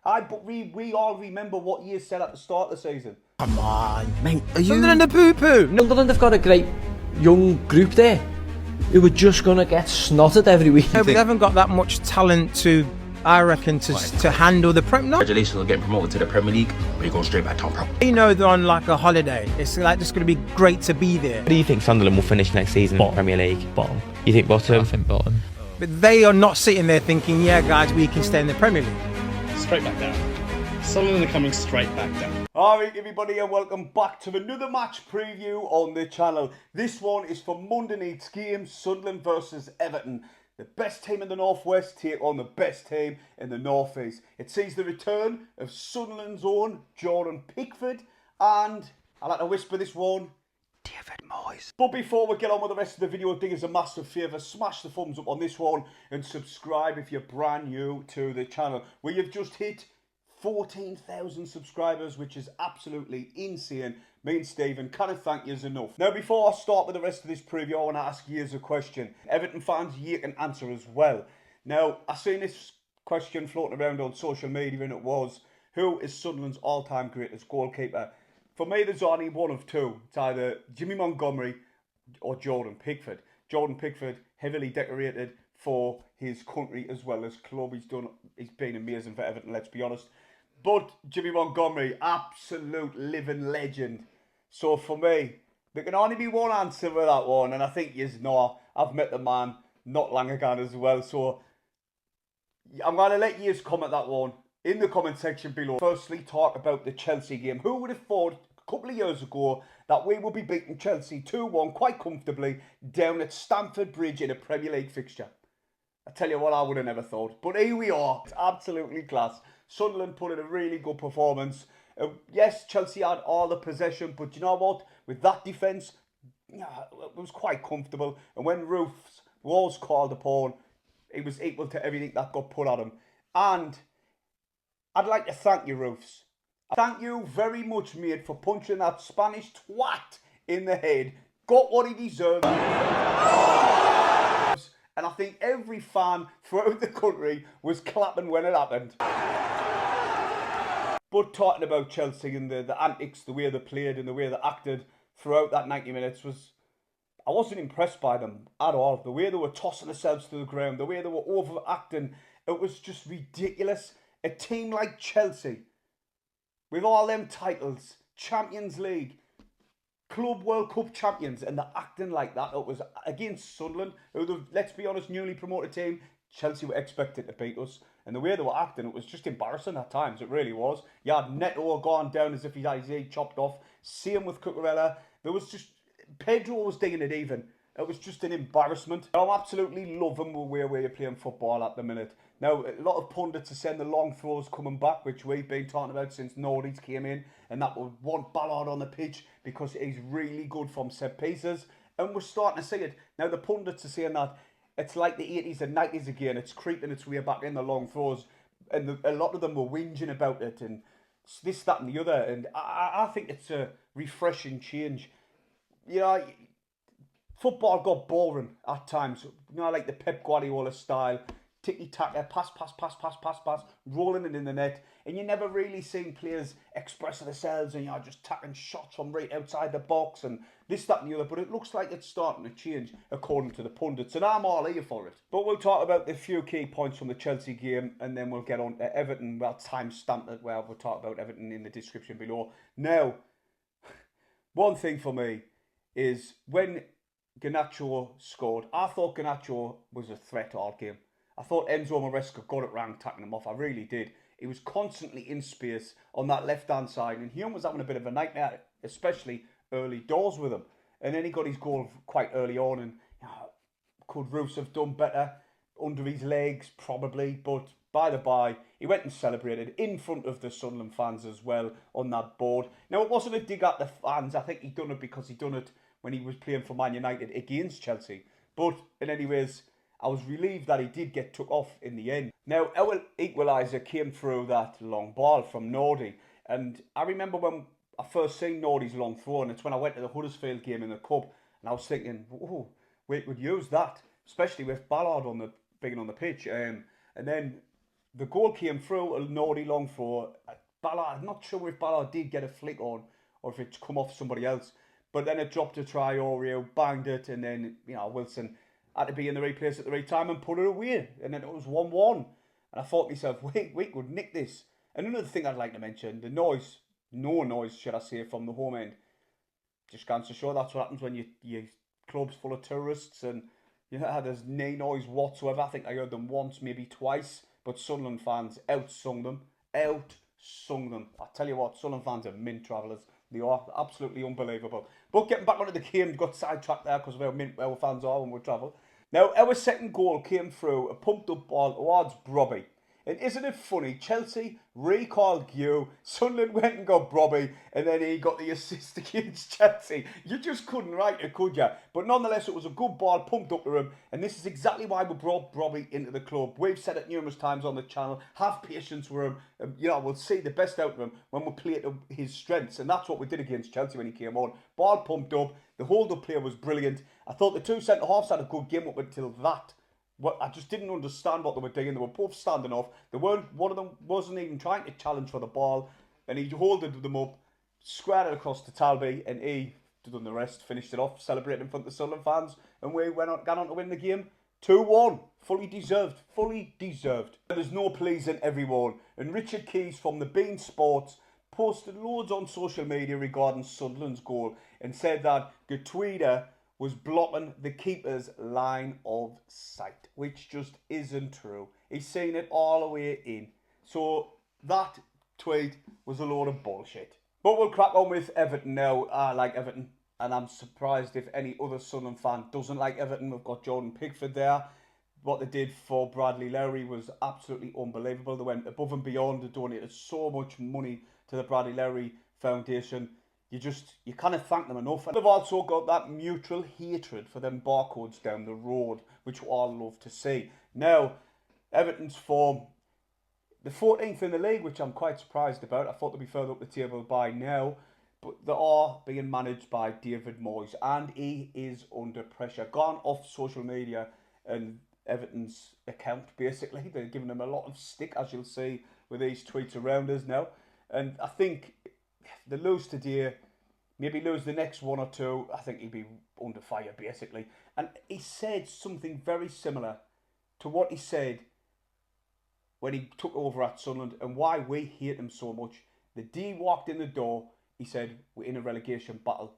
But we all remember what you said at the start of the season. Come on, mate. Sunderland are poo-poo. Sunderland have got a great young group there who are just going to get snotted every week. No, we haven't got that much talent to, I reckon, to handle the Premier League. Congratulations on getting promoted to the Premier League, but you're going straight back to Pro. You know they're on like a holiday. It's like just going to be great to be there. Where do you think Sunderland will finish next season in the Premier League? Bottom. You think bottom? I think bottom. But they are not sitting there thinking, yeah, guys, we can stay in the Premier League. Straight back down. Sunderland are coming straight back down. Alright everybody, and welcome back to another match preview on the channel. This one is for Monday night's game, Sunderland versus Everton. The best team in the Northwest take on the best team in the Northeast. It sees the return of Sunderland's own Jordan Pickford, and I like to whisper this one, David MOYES. But before we get on with the rest of the video, do us a massive favour, smash the thumbs up on this one and subscribe if you're brand new to the channel. We have just hit 14,000 subscribers, which is absolutely insane. Me and Stephen can't thank yous enough. Now, before I start with the rest of this preview, I want to ask you a question. Everton fans, you can answer as well. Now, I seen this question floating around on social media, and it was, who is Sunderland's all-time greatest goalkeeper? For me, there's only one of two. It's either Jimmy Montgomery or Jordan Pickford. Jordan Pickford, heavily decorated for his country as well as club. He's been amazing for Everton, let's be honest. But Jimmy Montgomery, absolute living legend. So for me, there can only be one answer for that one. And I think you know, I've met the man not long ago as well. So I'm going to let you comment that one in the comment section below. Firstly, talk about the Chelsea game. Who would have thought a couple of years ago that we would be beating Chelsea 2-1 quite comfortably down at Stamford Bridge in a Premier League fixture? I tell you what, I would have never thought. But here we are. It's absolutely class. Sunderland put in a really good performance. Yes, Chelsea had all the possession, but you know what? With that defence, it was quite comfortable. And when Roofs was called upon, it was equal to everything that got put at him. And I'd like to thank you, Roofs. Thank you very much, mate, for punching that Spanish twat in the head. Got what he deserved. And I think every fan throughout the country was clapping when it happened. But talking about Chelsea and the antics, the way they played and the way they acted throughout that 90 minutes I wasn't impressed by them at all. The way they were tossing themselves to the ground, the way they were overacting, it was just ridiculous. A team like Chelsea, with all them titles, Champions League, Club World Cup champions, and they're acting like that. It was against Sunderland, who the, let's be honest, newly promoted team. Chelsea were expected to beat us, and the way they were acting, it was just embarrassing at times. It really was. You had Neto gone down as if he had his head chopped off. Same with Cucurella. There was just, Pedro was digging it even. It was just an embarrassment. I'm absolutely loving the way we're playing football at the minute. Now, a lot of pundits are saying the long throws coming back, which we've been talking about since Nordies came in, and that would want Ballard on the pitch because he's really good from set pieces, and we're starting to see it. Now, the pundits are saying that it's like the 80s and 90s again. It's creeping its way back in the long throws, and a lot of them were whinging about it, and this, that, and the other, and I think it's a refreshing change. You know, football got boring at times, you know, like the Pep Guardiola style. Tiki-taka, pass, rolling it in the net. And you never really seen players expressing themselves and, you know, just tapping shots from right outside the box and this, that and the other. But it looks like it's starting to change according to the pundits. And I'm all here for it. But we'll talk about the few key points from the Chelsea game and then we'll get on to Everton. Well, time stamped it. Well, we'll talk about Everton in the description below. Now, one thing for me is when Garnacho scored, I thought Garnacho was a threat all game. I thought Enzo Maresca got it wrong, tackling him off. I really did. He was constantly in space on that left-hand side. And Hume was having a bit of a nightmare, especially early doors with him. And then he got his goal quite early on. And you know, could Roos have done better under his legs? Probably. But by the by, he went and celebrated in front of the Sunderland fans as well on that board. Now, it wasn't a dig at the fans. I think he done it because he done it when he was playing for Man United against Chelsea. But in any ways, I was relieved that he did get took off in the end. Now, our equaliser came through that long ball from Nordy. And I remember when I first seen Nordy's long throw, and it's when I went to the Huddersfield game in the Cup, and I was thinking, oh, we could use that, especially with Ballard on the pitch. And then The goal came through a naughty long throw. Ballard, I'm not sure if Ballard did get a flick on or if it's come off somebody else. But then it dropped to Traore, banged it, and then, you know, Wilson had to be in the right place at the right time and put it away. And then it was 1-1. And I thought to myself, wait, we could nick this. And another thing I'd like to mention, the noise, no noise, should I say, from the home end. Just goes to show that's what happens when your club's full of tourists and there's no noise whatsoever. I think I heard them once, maybe twice, but Sunderland fans outsung them. I tell you what, Sunderland fans are mint travellers. They are absolutely unbelievable. But getting back onto the game, got sidetracked there because of how mint our fans are when we travel. Now, our second goal came through a pumped up ball towards Brobby. And isn't it funny? Chelsea recalled Gue, Sunderland went and got Brobby, and then he got the assist against Chelsea. You just couldn't write it, could you? But nonetheless, it was a good ball pumped up to him, and this is exactly why we brought Brobby into the club. We've said it numerous times on the channel. Have patience with him. We'll see the best out of him when we play to his strengths, and that's what we did against Chelsea when he came on. Ball pumped up. The hold-up play was brilliant. I thought the two centre-halves had a good game up until that. I just didn't understand what they were doing. They were both standing off. One of them wasn't even trying to challenge for the ball. And he holded them up, squared it across to Talby, and he done the rest, finished it off, celebrating in front of the Sunderland fans. And we got on to win the game 2-1. Fully deserved. There's no pleasing everyone. And Richard Keys from the Bean Sports posted loads on social media regarding Sunderland's goal and said that Gattuida was blocking the keeper's line of sight, which just isn't true. He's seen it all the way in. So that tweet was a load of bullshit. But we'll crack on with Everton now. I like Everton, and I'm surprised if any other Sunderland fan doesn't like Everton. We've got Jordan Pickford there. What they did for Bradley Lowry was absolutely unbelievable. They went above and beyond. They donated so much money to the Bradley Lowry Foundation. You can't thank them enough. And they've also got that mutual hatred for them barcodes down the road, which we all love to see. Now, Everton's form, the 14th in the league, which I'm quite surprised about. I thought they'd be further up the table by now. But they are being managed by David Moyes, and he is under pressure. Gone off social media and Everton's account, basically. They're giving him a lot of stick, as you'll see with these tweets around us now. And I think they lose today, maybe lose the next one or two, I think he'd be under fire, basically. And he said something very similar to what he said when he took over at Sunderland and why we hate him so much. The day he walked in the door, he said, we're in a relegation battle.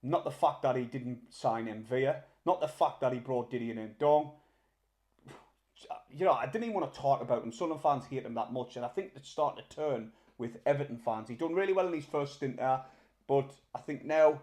Not the fact that he didn't sign Mvia, not the fact that he brought Didier and Dong. I didn't even want to talk about him. Sunderland fans hate him that much, and I think it's starting to turn with Everton fans. He done really well in his first stint there, but I think now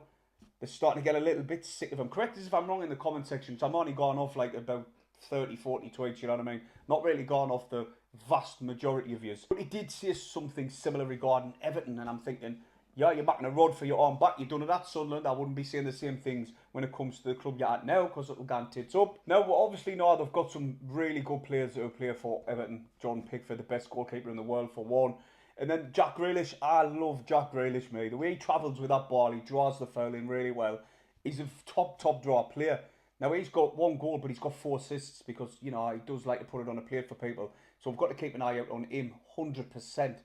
they're starting to get a little bit sick of him. Correct us if I'm wrong in the comment section. So I'm only gone off like about 30, 40 tweets, you know what I mean? Not really gone off the vast majority of yours. But he did say something similar regarding Everton, and I'm thinking, yeah, you're back in a rod for your own back. You've done it at Sunderland. I wouldn't be saying the same things when it comes to the club you're at now, because it'll go tits up. Now, we obviously know they've got some really good players who play for Everton. Jordan Pickford, the best goalkeeper in the world for one. And then Jack Grealish, I love Jack Grealish, mate. The way he travels with that ball, he draws the foul in really well. He's a top draw player. Now, he's got one goal, but he's got 4 assists because, he does like to put it on a plate for people. So we've got to keep an eye out on him 100%.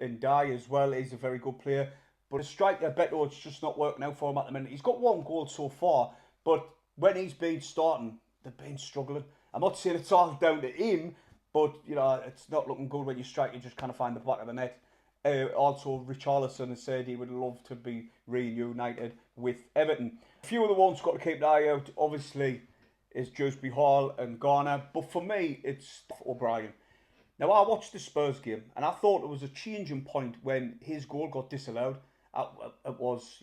And Dye as well is a very good player. But a striker, Beto, it's just not working out for him at the minute. He's got 1 goal so far, but when he's been starting, they've been struggling. I'm not saying it's all down to him, but, it's not looking good when you strike, you just kind of find the back of the net. Also, Richarlison has said he would love to be reunited with Everton. A few of the ones got to keep an eye out, obviously, is Dewsbury Hall and Garner. But for me, it's O'Brien. Now, I watched the Spurs game, and I thought it was a changing point when his goal got disallowed. It was,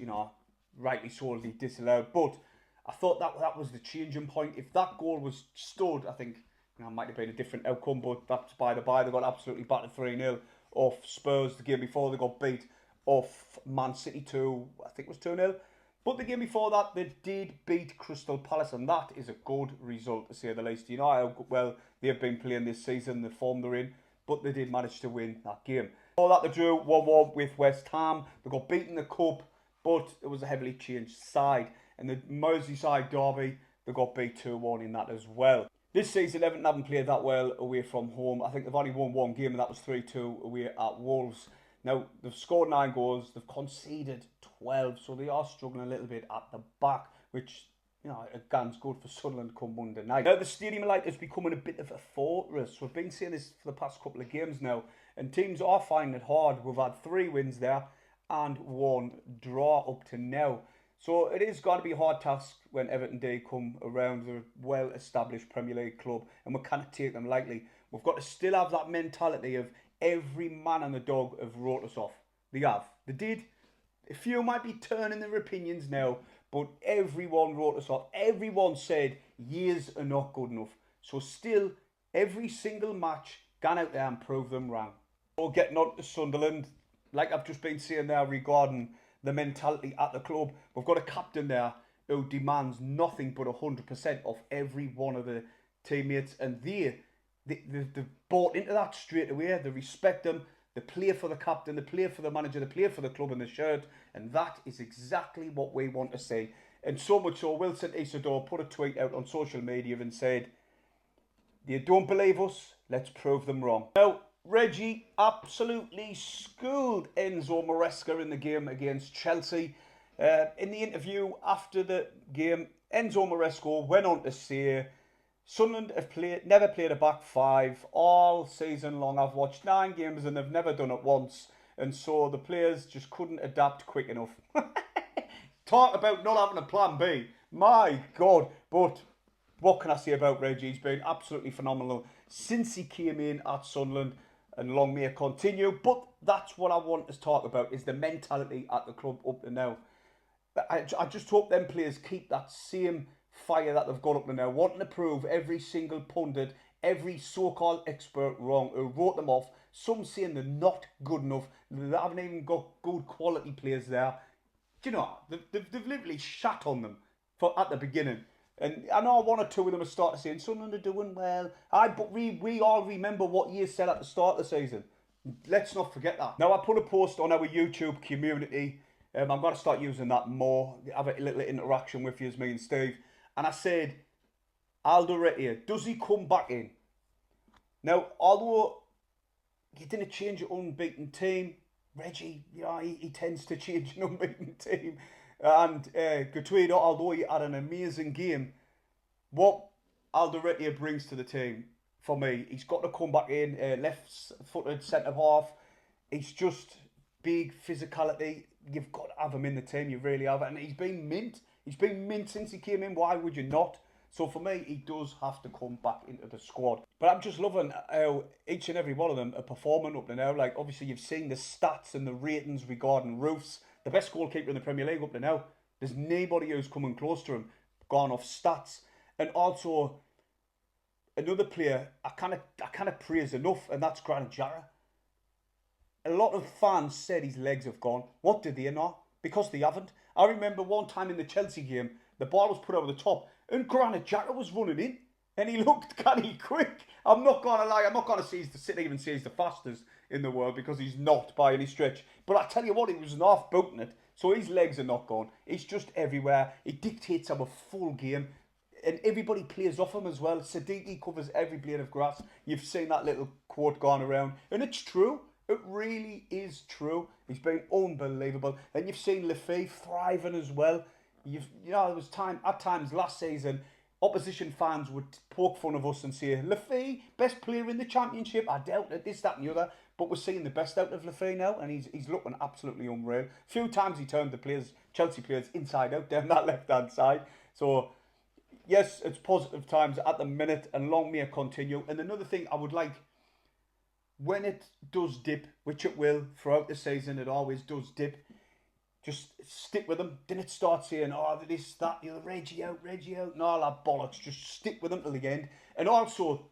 rightly solely disallowed. But I thought that was the changing point. If that goal was stood, I think it might have been a different outcome, but that's by the by. They got absolutely battered 3-0 off Spurs the game before. They got beat off Man City 2, I think it was 2-0. But the game before that, they did beat Crystal Palace, and that is a good result, to say the least. You know how well they've been playing this season, the form they're in, but they did manage to win that game. Before that, they drew 1-1 with West Ham. They got beaten in the Cup, but it was a heavily changed side. And the Merseyside derby, they got beat 2-1 in that as well. This season, Everton haven't played that well away from home. I think they've only won one game, and that was 3-2 away at Wolves. Now, they've scored 9 goals, they've conceded 12, so they are struggling a little bit at the back, which, you know, again's good for Sunderland come Monday night. Now, the Stadium Light is becoming a bit of a fortress. We've been saying this for the past couple of games now, and teams are finding it hard. We've had 3 wins there and 1 draw up to now. So it is going to be a hard task when Everton Day come around. They're a well-established Premier League club, and we can't take them lightly. We've got to still have that mentality of every man and the dog have wrote us off. They have. They did. A few might be turning their opinions now, but everyone wrote us off. Everyone said years are not good enough. So still, every single match, gone out there and prove them wrong. So getting on to Sunderland, like I've just been saying there regarding the mentality at the club, we've got a captain there who demands nothing but 100% of every one of the teammates, and they've bought into that straight away. They respect them, they play for the captain, they play for the manager, they play for the club and the shirt, and that is exactly what we want to see. And so much so, Wilson Isidore put a tweet out on social media and said, "They don't believe us, let's prove them wrong." Now, Reggie absolutely schooled Enzo Maresca in the game against Chelsea. In the interview after the game, Enzo Maresca went on to say, "Sunderland have never played a back 5 all season long. I've watched 9 games and they've never done it once. And so the players just couldn't adapt quick enough." Talk about not having a plan B. My God. But what can I say about Reggie? He's been absolutely phenomenal since he came in at Sunderland, and long may it continue. But that's what I want to talk about, is the mentality at the club up to now. I just hope them players keep that same fire that they've got up to now, wanting to prove every single pundit, every so-called expert wrong, who wrote them off. Some saying they're not good enough, they haven't even got good quality players there. Do you know, they've literally shat on them at the beginning. And I know 1 or 2 of them have started saying Sunderland are doing well. But we all remember what you said at the start of the season. Let's not forget that. Now, I put a post on our YouTube community. I'm going to start using that more. Have a little interaction with you, as me and Steve. And I said, Alderete, does he come back in? Now, although he didn't change an unbeaten team, Reggie, yeah, he tends to change an unbeaten team. And Gutuido, although he had an amazing game, what Alderete brings to the team, for me, he's got to come back in, left-footed centre-half. He's just big physicality. You've got to have him in the team, you really have. And he's been mint. He's been mint since he came in. Why would you not? So for me, he does have to come back into the squad. But I'm just loving how each and every one of them are performing up to now. Like, obviously, you've seen the stats and the ratings regarding Roofs, the best goalkeeper in the Premier League up to now. There's nobody who's coming close to him, gone off stats. And also, another player I kind of praise enough, and that's Granit Xhaka. A lot of fans said his legs have gone. What did they not? Because they haven't. I remember one time in the Chelsea game, the ball was put over the top, and Granit Xhaka was running in, and he looked canny quick. I'm not going to lie, I'm not going to sit even say he's the fastest in the world, because he's not by any stretch. But I tell you what, he was an half-booting it, so his legs are not gone. He's just everywhere. He dictates our full game, and everybody plays off him as well. Sadiqi covers every blade of grass. You've seen that little quote going around, and it's true. It really is true. He's been unbelievable. And you've seen Lafay thriving as well. You know, there was at times last season, opposition fans would poke fun of us and say, Lafay, best player in the Championship. I doubt it, this, that and the other. But we're seeing the best out of Lafay now, and he's looking absolutely unreal. A few times he turned the Chelsea players inside out down that left-hand side. So, yes, it's positive times at the minute, and long may it continue. And another thing I would like, when it does dip, which it will throughout the season, it always does dip, just stick with them. Didn't start saying, oh, this, that, the other, Reggie out, and all that bollocks. Just stick with them till the end. And also,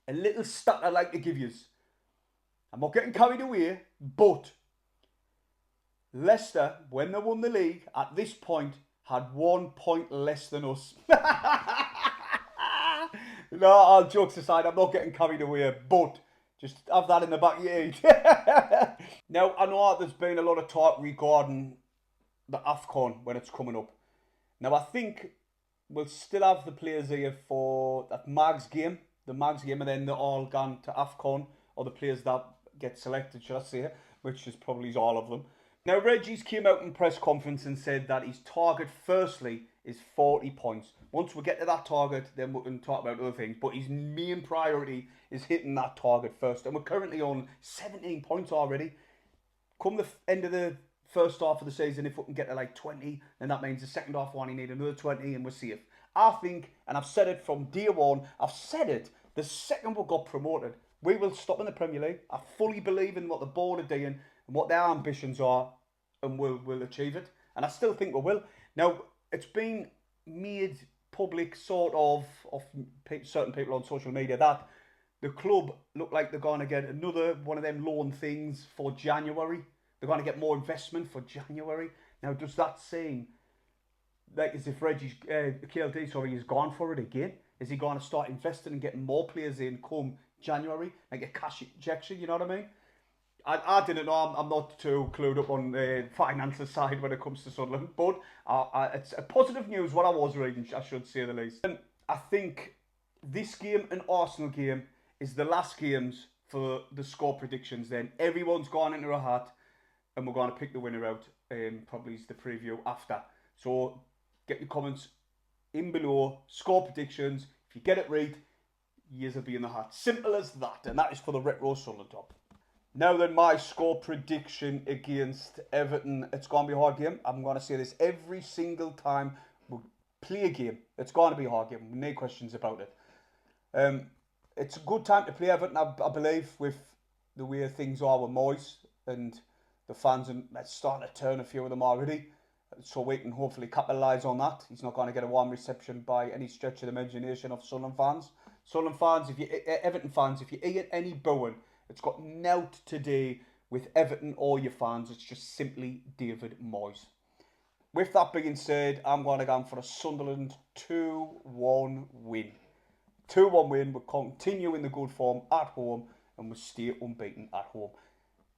a little stat I'd like to give you. I'm not getting carried away, but Leicester, when they won the league, at this point, had 1 point less than us. No, all jokes aside, I'm not getting carried away, but just have that in the back of your head. Now, I know there's been a lot of talk regarding the AFCON when it's coming up. Now, I think we'll still have the players here for that Mags game, and then they're all gone to AFCON, or the players that get selected, should I say, which is probably all of them. Now, Reggie's came out in press conference and said that his target, firstly, is 40 points. Once we get to that target, then we can talk about other things. But his main priority is hitting that target first. And we're currently on 17 points already. Come the end of the first half of the season, if we can get to like 20, then that means the second half one, you need another 20 and we're safe. I think, and I've said it from day one, I've said it, the second we got promoted, we will stop in the Premier League. I fully believe in what the board are doing and what their ambitions are, and we'll achieve it. And I still think we will. Now, it's been made public sort of certain people on social media that the club look like they're going to get another one of them loan things for January. They're going to get more investment for January. Now, does that seem like as if Reggie's KLD has gone for it again? Is he going to start investing and getting more players in come January, like a cash injection? You know what I mean? I didn't know. I'm not too clued up on the finances side when it comes to Sunderland, but it's a positive news. What I was reading, I should say the least. And I think this game and Arsenal game is the last games for the score predictions. Then everyone's gone into a hat, and we're going to pick the winner out. Probably is the preview after. So get your comments in below. Score predictions. If you get it right, years will be in the hat. Simple as that. And that is for the Retro Sunderland top. Now then, my score prediction against Everton. It's going to be a hard game. I'm going to say this every single time we play a game. It's going to be a hard game. No questions about it. It's a good time to play Everton, I believe, with the way things are with MOYES. And the fans are starting to turn, a few of them already. So we can hopefully capitalise on that. He's not going to get a warm reception by any stretch of the imagination of Sunderland fans. Sunderland fans, Everton fans, if you eat any booing, it's got naught to do with Everton or your fans. It's just simply David Moyes. With that being said, I'm going to go for a Sunderland 2-1 win. 2-1 win. We'll continue in the good form at home and we'll stay unbeaten at home.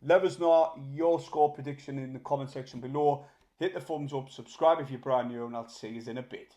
Let us know your score prediction in the comment section below. Hit the thumbs up, subscribe if you're brand new, and I'll see you in a bit.